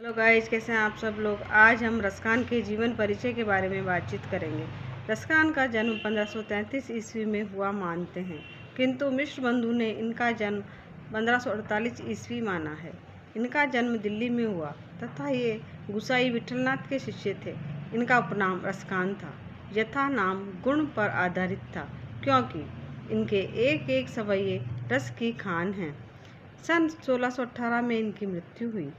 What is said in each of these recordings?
Hello guys, कैसे हैं आप सब लोग। आज हम रसखान के जीवन परिचय के बारे में बातचीत करेंगे। रसखान का जन्म 1533 ईस्वी में हुआ मानते हैं, किंतु मिश्र बंधु ने इनका जन्म 1548 ईस्वी माना है। इनका जन्म दिल्ली में हुआ तथा ये गुसाई विठलनाथ के शिष्य थे। इनका उपनाम रसखान था, यथा नाम गुण पर आधारित था, क्योंकि इनके एक एक सवैये रस की खान हैं। सन 1618 में इनकी मृत्यु हुई।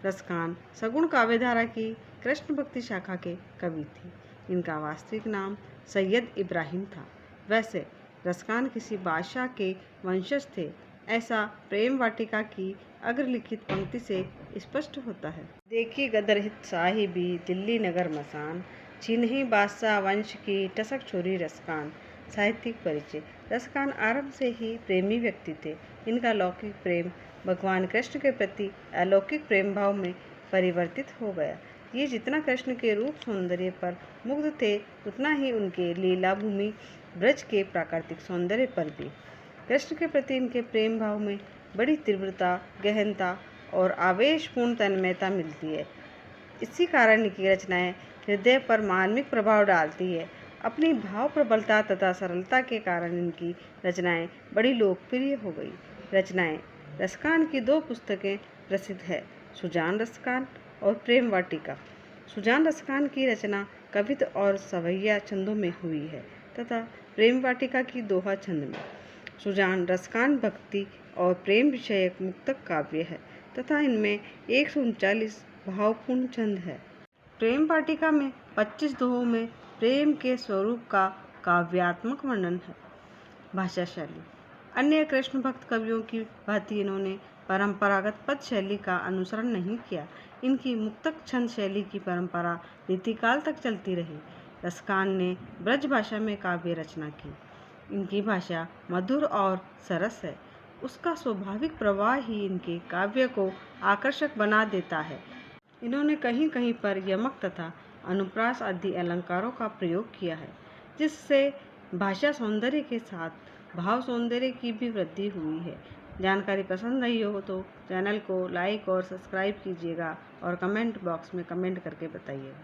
रसखान सगुण काव्यधारा की कृष्ण भक्ति शाखा के कवि थे। इनका वास्तविक नाम सैयद इब्राहिम था। वैसे रसखान किसी बादशाह के वंशज थे, ऐसा प्रेम वाटिका की अग्रलिखित पंक्ति से स्पष्ट होता है। देखी गदरहित साहिबी दिल्ली नगर मसान, चिन्ही बादशाह वंश की टसक छोरी रसखान। साहित्यिक परिचय। रसखान आरंभ से ही प्रेमी व्यक्ति थे। इनका लौकिक प्रेम भगवान कृष्ण के प्रति अलौकिक प्रेम भाव में परिवर्तित हो गया। ये जितना कृष्ण के रूप सौंदर्य पर मुग्ध थे, उतना ही उनके लीला भूमि ब्रज के प्राकृतिक सौंदर्य पर भी। कृष्ण के प्रति इनके प्रेम भाव में बड़ी तीव्रता, गहनता और आवेशपूर्ण तन्मयता मिलती है। इसी कारण इनकी रचनाएं हृदय पर मार्मिक प्रभाव डालती है। अपनी भाव प्रबलता तथा सरलता के कारण इनकी रचनाएं बड़ी लोकप्रिय हो गई। रचनाएं। रसखान की दो पुस्तकें प्रसिद्ध है, सुजान रसखान और प्रेम वाटिका। सुजान रसखान की रचना कवित और सवैया छंदों में हुई है तथा प्रेम वाटिका की दोहा छंद में। सुजान रसखान भक्ति और प्रेम विषयक मुक्तक काव्य है तथा इनमें 139 भावपूर्ण छंद है। प्रेम वाटिका में 25 दोहों में प्रेम के स्वरूप का काव्यात्मक वर्णन है। भाषा शैली। अन्य कृष्ण भक्त कवियों की भांति इन्होंने परंपरागत पद शैली का अनुसरण नहीं किया। इनकी मुक्तक छंद शैली की परंपरा रीतिकाल तक चलती रही। रसखान ने ब्रज भाषा में काव्य रचना की। इनकी भाषा मधुर और सरस है। उसका स्वाभाविक प्रवाह ही इनके काव्य को आकर्षक बना देता है। इन्होंने कहीं कहीं पर यमक तथा अनुप्रास आदि अलंकारों का प्रयोग किया है, जिससे भाषा सौंदर्य के साथ भाव सौंदर्य की भी वृद्धि हुई है। जानकारी पसंद आई हो तो चैनल को लाइक और सब्सक्राइब कीजिएगा और कमेंट बॉक्स में कमेंट करके बताइएगा।